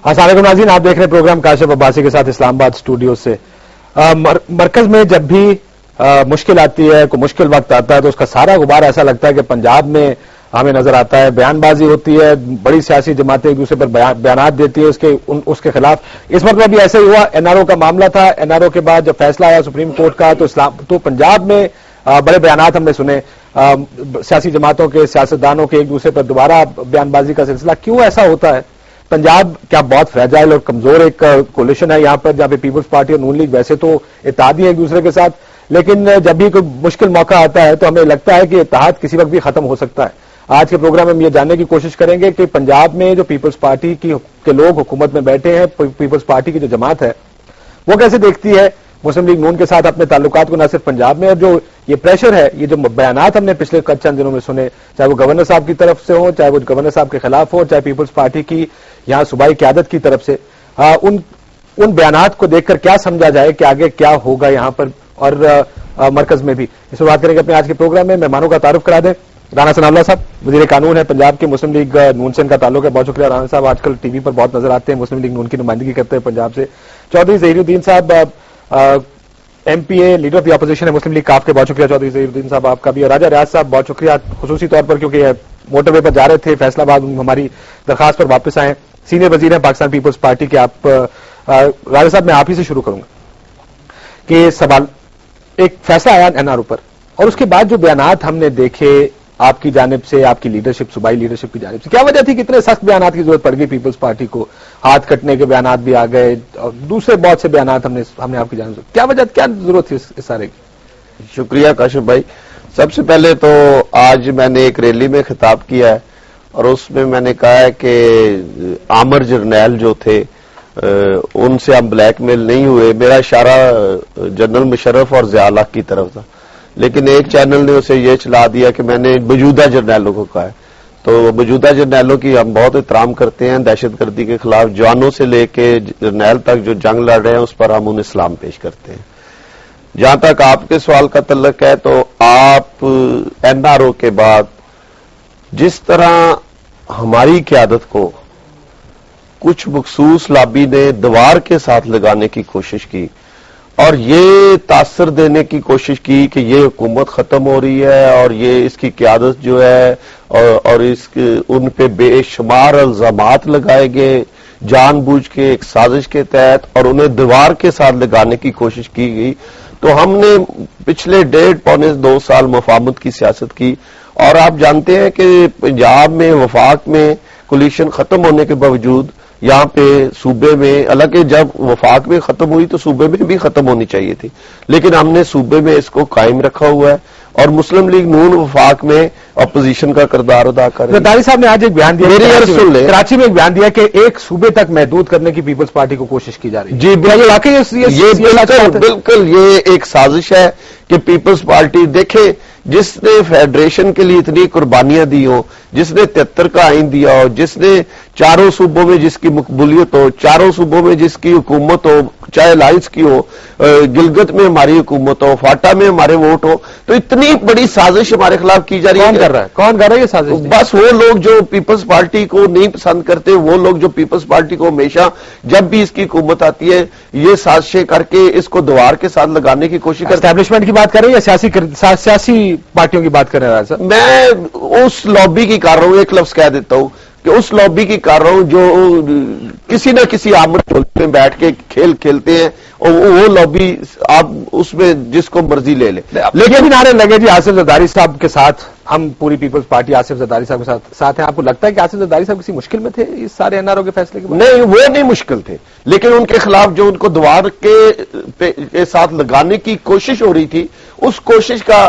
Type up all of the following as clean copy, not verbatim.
السلام علیکم ناظرین، آپ دیکھ رہے ہیں پروگرام کاشف عباسی کے ساتھ اسلام آباد اسٹوڈیو سے۔ مرکز میں جب بھی مشکل آتی ہے، کوئی مشکل وقت آتا ہے تو اس کا سارا غبار ایسا لگتا ہے کہ پنجاب میں ہمیں نظر آتا ہے، بیان بازی ہوتی ہے، بڑی سیاسی جماعتیں ایک دوسرے پر بیانات دیتی ہیں اس کے خلاف۔ اس مرتبہ بھی ایسا ہی ہوا، این آر او کا معاملہ تھا۔ این آر او کے بعد جب فیصلہ آیا سپریم کورٹ کا تو پنجاب میں بڑے بیانات ہم نے سنے، سیاسی جماعتوں کے، سیاستدانوں کے ایک دوسرے پر دوبارہ بیان بازی کا سلسلہ۔ کیوں ایسا ہوتا ہے؟ پنجاب کیا بہت فریجائل اور کمزور ایک کولیشن ہے یہاں پر، جہاں پہ پیپلز پارٹی اور نون لیگ ویسے تو اتحادی ہیں ایک دوسرے کے ساتھ، لیکن جب بھی کوئی مشکل موقع آتا ہے تو ہمیں لگتا ہے کہ اتحاد کسی وقت بھی ختم ہو سکتا ہے۔ آج کے پروگرام میں ہم یہ جاننے کی کوشش کریں گے کہ پنجاب میں جو پیپلز پارٹی کے لوگ حکومت میں بیٹھے ہیں، پیپلز پارٹی کی جو جماعت ہے وہ کیسے دیکھتی ہے مسلم لیگ نون کے ساتھ اپنے تعلقات کو، نہ صرف پنجاب میں، اور جو یہ پریشر ہے، یہ جو بیانات ہم نے پچھلے چند دنوں میں سنے، چاہے وہ گورنر صاحب کی طرف سے ہوں، چاہے وہ گورنر صاحب کے خلاف ہو، چاہے پیپلز پارٹی کی یہاں صوبائی قیادت کی طرف سے، ان بیانات کو دیکھ کر کیا سمجھا جائے کہ آگے کیا ہوگا یہاں پر اور مرکز میں بھی، اس پر بات کریں گے اپنے آج کے پروگرام میں۔ مہمانوں کا تعارف کرا دیں۔ رانا ثناء اللہ صاحب وزیر قانون ہے پنجاب کے، مسلم لیگ نون سے ان کا تعلق ہے۔ بہت شکریہ رانا صاحب، آج کل ٹی وی پر بہت نظر آتے ہیں، مسلم لیگ نون کی نمائندگی کرتے ہیں پنجاب سے۔ چودھری ظہیر الدین صاحب M P A, leader of the opposition ہے مسلم لیگ کاف کے، بہت شکریہ چودھری ظہیر الدین صاحب آپ کا بھی۔ اور راجہ ریاض صاحب بہت شکریہ خصوصی طور پر کیونکہ موٹر وے پر جا رہے تھے فیصلہ آباد، ہماری درخواست پر واپس آئے، سینئر وزیر ہیں پاکستان پیپلز پارٹی کے آپ۔ راجہ صاحب میں آپ ہی سے شروع کروں گا کہ سوال، ایک فیصلہ آیا این آر او پر اور اس کے بعد جو بیانات ہم نے دیکھے آپ کی جانب سے، آپ کی لیڈرشپ، صوبائی لیڈرشپ کی جانب سے، کیا وجہ تھی کہ اتنے سخت بیانات کی ضرورت پڑ گئی پیپلز پارٹی کو؟ ہاتھ کٹنے کے بیانات بھی آ گئے اور دوسرے بہت سے بیانات ہم نے آپ کی جانب سے، کیا وجہ، کیا ضرورت تھی اس سارے کی؟ شکریہ کاشف بھائی۔ سب سے پہلے تو آج میں نے ایک ریلی میں خطاب کیا ہے اور اس میں میں نے کہا ہے کہ عامر جرنیل جو تھے ان سے ہم بلیک میل نہیں ہوئے، میرا اشارہ جنرل مشرف اور ضیاء الحق کی طرف تھا، لیکن ایک چینل نے اسے یہ چلا دیا کہ میں نے موجودہ جرنیلوں کو کہا ہے۔ تو موجودہ جرنیلوں کی ہم بہت احترام کرتے ہیں، دہشت گردی کے خلاف جوانوں سے لے کے جرنیل تک جو جنگ لڑ رہے ہیں اس پر ہم انہیں سلام پیش کرتے ہیں۔ جہاں تک آپ کے سوال کا تعلق ہے تو آپ این آر او کے بعد جس طرح ہماری قیادت کو کچھ مخصوص لابی نے دیوار کے ساتھ لگانے کی کوشش کی اور یہ تاثر دینے کی کوشش کی کہ یہ حکومت ختم ہو رہی ہے اور یہ اس کی قیادت جو ہے اور ان پہ بے شمار الزامات لگائے گئے جان بوجھ کے ایک سازش کے تحت اور انہیں دیوار کے ساتھ لگانے کی کوشش کی گئی، تو ہم نے پچھلے 1.5-2 سال مفاہمت کی سیاست کی۔ اور آپ جانتے ہیں کہ پنجاب میں وفاق میں کولیشن ختم ہونے کے باوجود یہاں پہ صوبے میں، حالانکہ جب وفاق میں ختم ہوئی تو صوبے میں بھی ختم ہونی چاہیے تھی، لیکن ہم نے صوبے میں اس کو قائم رکھا ہوا ہے اور مسلم لیگ نون وفاق میں اپوزیشن کا کردار ادا کر رہی ہے۔ زرداری صاحب نے آج ایک بیان دیا، کراچی میں ایک بیان دیا کہ ایک صوبے تک محدود کرنے کی پیپلز پارٹی کو کوشش کی جا رہی ہے۔ جی بالکل یہ ایک سازش ہے کہ پیپلز پارٹی دیکھیں، جس نے فیڈریشن کے لیے اتنی قربانیاں دی ہو، جس نے 73 کا آئین دیا ہو، جس نے چاروں صوبوں میں جس کی مقبولیت ہو، چاروں صوبوں میں جس کی حکومت ہو، چاہے لائنس کی ہو، گلگت میں ہماری حکومت ہو، فاٹا میں ہمارے ووٹ ہو، تو اتنی بڑی سازش ہمارے خلاف کی جا رہی ہے۔ کون کر رہا ہے یہ سازش؟ بس وہ لوگ جو پیپلز پارٹی کو نہیں پسند کرتے، وہ لوگ جو پیپلز پارٹی کو ہمیشہ جب بھی اس کی حکومت آتی ہے یہ سازشیں کر کے اس کو دیوار کے ساتھ لگانے کی کوشش کرتے ہیں۔ اسٹیبلشمنٹ کی بات کر رہے ہیں یا سیاسی پارٹیوں کی بات کر رہے ہیں صاحب؟ میں اس لابی کی کر رہا ہوں، ایک لفظ کہہ دیتا ہوں کہ اس لابی کی کر رہا ہوں جو کسی نہ کسی آمر ٹولے میں بیٹھ کے کھیل کھیلتے ہیں، اور وہ لابی آپ اس میں جس کو مرضی لے لیں۔ لیکن بھی نعرے لگے جی آصف زرداری صاحب کے ساتھ، ہم پوری پیپلز پارٹی آصف زرداری صاحب کے ساتھ ہیں۔ آپ کو لگتا ہے کہ آصف زرداری صاحب کسی مشکل میں تھے اس سارے این آر او کے فیصلے کے بعد؟ نہیں، وہ نہیں مشکل تھے، لیکن ان کے خلاف جو ان کو دیوار کے ساتھ لگانے کی کوشش ہو رہی تھی، اس کوشش کا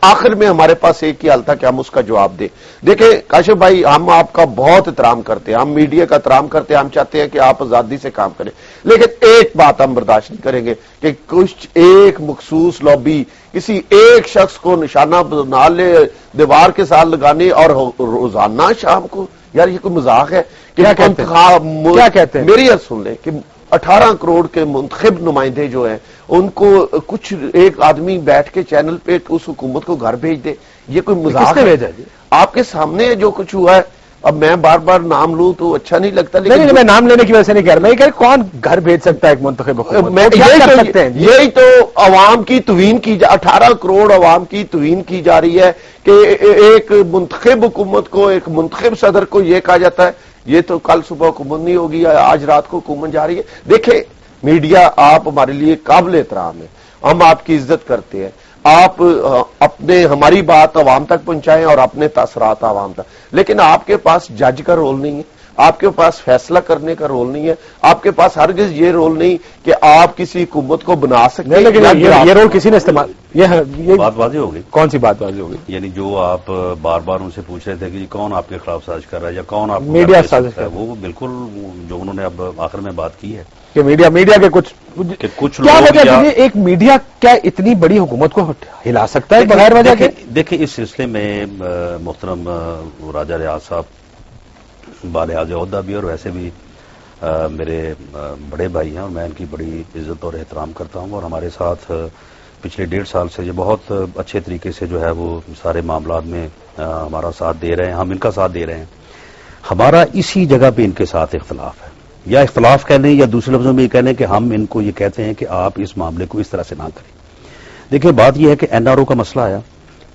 آخر میں ہمارے پاس ایک ہی حل تھا کہ ہم اس کا جواب دیں۔ دیکھیں کاشف بھائی، ہم آپ کا بہت احترام کرتے ہیں، ہم میڈیا کا احترام کرتے ہیں، ہم چاہتے ہیں کہ آپ آزادی سے کام کریں، لیکن ایک بات ہم برداشت نہیں کریں گے کہ کچھ ایک مخصوص لابی کسی ایک شخص کو نشانہ بنا لے دیوار کے ساتھ لگانے اور روزانہ شام کو، یار یہ کوئی مذاق ہے؟ کیا کہتے ہیں؟ میری عرض سن لیں کہ 18 کروڑ کے منتخب نمائندے جو ہیں ان کو کچھ ایک آدمی بیٹھ کے چینل پہ اس حکومت کو گھر بھیج دے، یہ کوئی مذاق ہے؟ آپ کے سامنے جو کچھ ہوا ہے، اب میں بار بار نام لوں تو اچھا نہیں لگتا، لیکن میں نام لینے کی وجہ سے نہیں کہہ رہا، میں یہ کہہ رہا کون گھر بھیج سکتا ہے ایک منتخب حکومت؟ یہی تو عوام کی توہین کی 18 کروڑ عوام کی توہین کی جا رہی ہے کہ ایک منتخب حکومت کو، ایک منتخب صدر کو یہ کہا جاتا ہے یہ تو کل صبح حکومت نہیں ہوگی، آج رات کو حکومت جا رہی ہے۔ دیکھیں میڈیا آپ ہمارے لیے قابل احترام ہے، ہم آپ کی عزت کرتے ہیں، آپ اپنے ہماری بات عوام تک پہنچائیں اور اپنے تاثرات عوام تک، لیکن آپ کے پاس جج کا رول نہیں ہے، آپ کے پاس فیصلہ کرنے کا رول نہیں ہے، آپ کے پاس ہرگز یہ رول نہیں کہ آپ کسی حکومت کو بنا سکتے ہیں۔ لیکن یہ رول کسی نے استعمال، یہ بات واضح ہو گئی۔ کون سی بات واضح ہو گئی؟ یعنی جو آپ بار بار ان سے پوچھ رہے تھے کہ کون آپ کے خلاف سازش کر رہا ہے یا کون آپ میڈیا سازش کر رہا ہے، وہ بالکل جو انہوں نے اب آخر میں بات کی ہے کہ میڈیا کے کچھ کیا وجہ ہے ایک میڈیا کیا اتنی بڑی حکومت کو ہلا سکتا ہے بغیر وجہ کے؟ دیکھیں اس سلسلے میں محترم راجہ ریاض صاحب بالحاظ عہدہ بھی اور ویسے بھی میرے بڑے بھائی ہیں اور میں ان کی بڑی عزت اور احترام کرتا ہوں، اور ہمارے ساتھ پچھلے 1.5 سال سے یہ بہت اچھے طریقے سے جو ہے وہ سارے معاملات میں ہمارا ساتھ دے رہے ہیں، ہم ان کا ساتھ دے رہے ہیں۔ ہمارا اسی جگہ پہ ان کے ساتھ اختلاف ہے، یا اختلاف کہہ لیں یا دوسرے لفظوں میں یہ کہہ لیں کہ ہم ان کو یہ کہتے ہیں کہ آپ اس معاملے کو اس طرح سے نہ کریں۔ دیکھیں بات یہ ہے کہ این آر او کا مسئلہ آیا،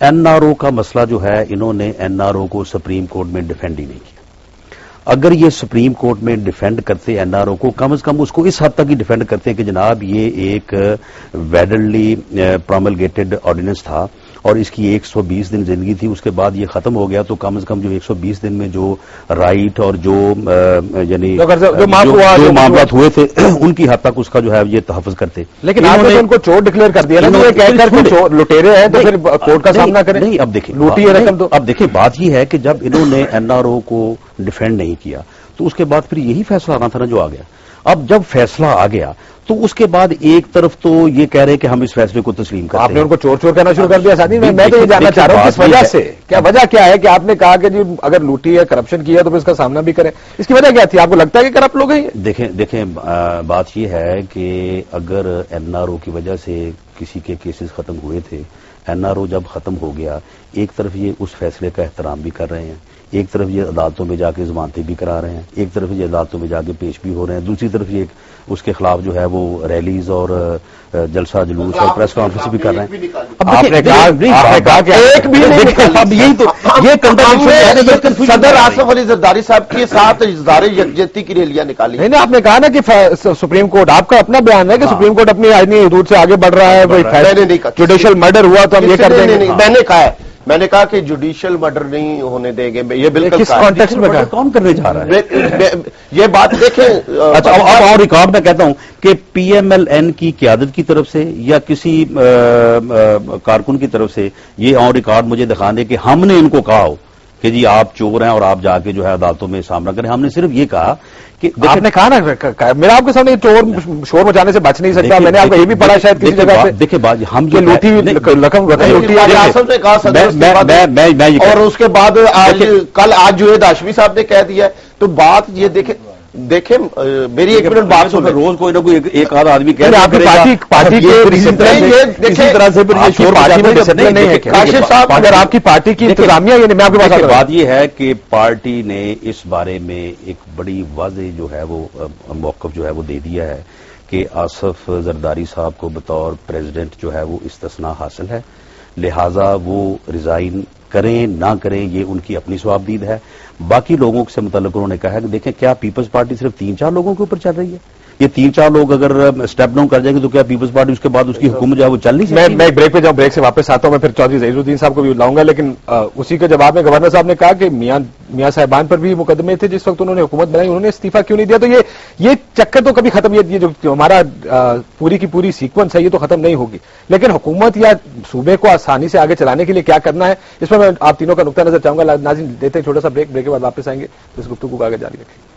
این آر او کا مسئلہ جو ہے انہوں نے این آر او کو سپریم کورٹ میں ڈیفینڈ ہی نہیں کیا۔ اگر یہ سپریم کورٹ میں ڈیفینڈ کرتے این آر او کو، کم از کم اس کو اس حد تک ہی ڈیفینڈ کرتے کہ جناب یہ ایک ویڈرلی پروملگیٹڈ آرڈیننس تھا اور اس کی 120 دن زندگی تھی، اس کے بعد یہ ختم ہو گیا، تو کم از کم جو 120 دن میں جو رائٹ اور جو یعنی جو معاملات ہوئے تھے ان کی حد تک اس کا جو ہے یہ تحفظ کرتے۔ لیکن آپ نے ان کو چور ڈکلیئر کر دیا نا، یہ کہہ کر کہ لٹیرے ہیں تو پھر کورٹ کا سامنا کریں۔ نہیں اب دیکھیں لوٹی ہے رقم تو۔ اب دیکھیں بات یہ ہے کہ جب انہوں نے این آر او کو ڈیفینڈ نہیں کیا تو اس کے بعد پھر یہی فیصلہ آنا تھا نا جو آ گیا۔ اب جب فیصلہ آ گیا تو اس کے بعد ایک طرف تو یہ کہہ رہے کہ ہم اس فیصلے کو تسلیم کرتے ہیں، آپ نے ان کو چور چور کہنا شروع کر دیا ساتھی۔ میں تو یہ جاننا چاہ رہا ہوں کس وجہ سے، کیا وجہ کیا ہے کہ آپ نے کہا کہ جی اگر لوٹی ہے کرپشن کی ہے تو پھر اس کا سامنا بھی کریں، اس کی وجہ کیا تھی؟ آپ کو لگتا ہے کہ کرپٹ لوگ ہیں؟ دیکھیں بات یہ ہے کہ اگر این آر او کی وجہ سے کسی کے کیسز ختم ہوئے تھے، این آر او جب ختم ہو گیا ایک طرف یہ اس فیصلے کا احترام بھی کر رہے ہیں، ایک طرف یہ عدالتوں میں جا کے ضمانتیں بھی کرا رہے ہیں، ایک طرف یہ عدالتوں میں جا کے پیش بھی ہو رہے ہیں، دوسری طرف یہ اس کے خلاف جو ہے وہ ریلیز اور جلسہ جلوس اور پریس کانفرنس بھی کر رہے ہیں۔ آپ نے کہا کہ ایک بھی نہیں، اب یہی تو یہ صدر آصف علی زرداری صاحب کے ساتھ اظہار یکجہتی کی ریلیاں نکالی۔ نہیں آپ نے کہا نا کہ سپریم کورٹ، آپ کا اپنا بیان ہے کہ سپریم کورٹ اپنی آئینی حدود سے آگے بڑھ رہا ہے، جوڈیشل مرڈر ہوا تو ہم یہ کر دیں گے۔ میں نے کہا کہ جوڈیشل مرڈر نہیں ہونے دیں گے، یہ بالکل کس کانٹیکسٹ میں کون کرنے جا رہا ہے یہ بات دیکھیں۔ اچھا اب اور ریکارڈ میں کہتا ہوں کہ پی ایم ایل این کی قیادت کی طرف سے یا کسی کارکن کی طرف سے یہ اور ریکارڈ مجھے دکھا دیں کہ ہم نے ان کو کہا ہو کہ جی آپ چور ہیں اور آپ جا کے جو ہے عدالتوں میں سامنا کریں۔ ہم نے صرف یہ کہا کہ آپ نے کہا نا، میرا آپ کے سامنے چور شور مچانے سے بچ نہیں سکتا، میں نے آپ کو یہ بھی پڑھا شاید کسی جگہ پہ۔ دیکھیں ہم یہ لوٹی لوٹی اور اس کے بعد کل آج جوید ہاشمی صاحب نے کہہ دیا ہے، تو بات یہ دیکھیں میری ایک منٹ بات سنیں۔ روز کوئی نہ کوئی ایک آدھا آدمی کہہ آپ کی پارٹی اسی طرح سے کاشف صاحب اگر آپ کی پارٹی کی انتظامیہ، یعنی میں آپ کے پاس بات یہ ہے کہ پارٹی نے اس بارے میں ایک بڑی واضح جو ہے وہ موقف جو ہے وہ دے دیا ہے کہ آصف زرداری صاحب کو بطور پریزیڈنٹ جو ہے وہ استثناء حاصل ہے، لہذا وہ ریزائن کریں نہ کریں یہ ان کی اپنی ثوابدید ہے۔ باقی لوگوں سے متعلق انہوں نے کہا ہے کہ دیکھیں کیا پیپلز پارٹی صرف 3-4 لوگوں کے اوپر چل رہی ہے؟ یہ 3-4 لوگ اگر اسٹیپ ڈاؤن کر جائیں گے تو کیا پیپلز پارٹی اس کے بعد اس کی حکومت جو ہے وہ چل نہیں سکتی؟ میں بریک پہ جاؤں، بریک سے واپس آتا ہوں، میں پھر چودھری ظہیر الدین صاحب کو بھی لاؤں گا، لیکن اسی کے جواب میں گورنر صاحب نے کہا کہ میاں صاحبان پر بھی مقدمے تھے جس وقت انہوں نے حکومت بنائی، انہوں نے استعفیٰ کیوں نہیں دیا؟ تو یہ چکر تو کبھی ختم، یہ جو ہمارا پوری کی پوری سیکوینس ہے یہ تو ختم نہیں ہوگی، لیکن حکومت یا صوبے کو آسانی سے آگے چلانے کے لیے کیا کرنا ہے اس پر میں آپ تینوں کا نقطہ نظر چاہوں گا۔ ناظرین دیتے ہیں چھوٹا سا بریک، بریک کے بعد واپس آئیں گے تو اس گفتگو کو آگے جاری رکھیں گے۔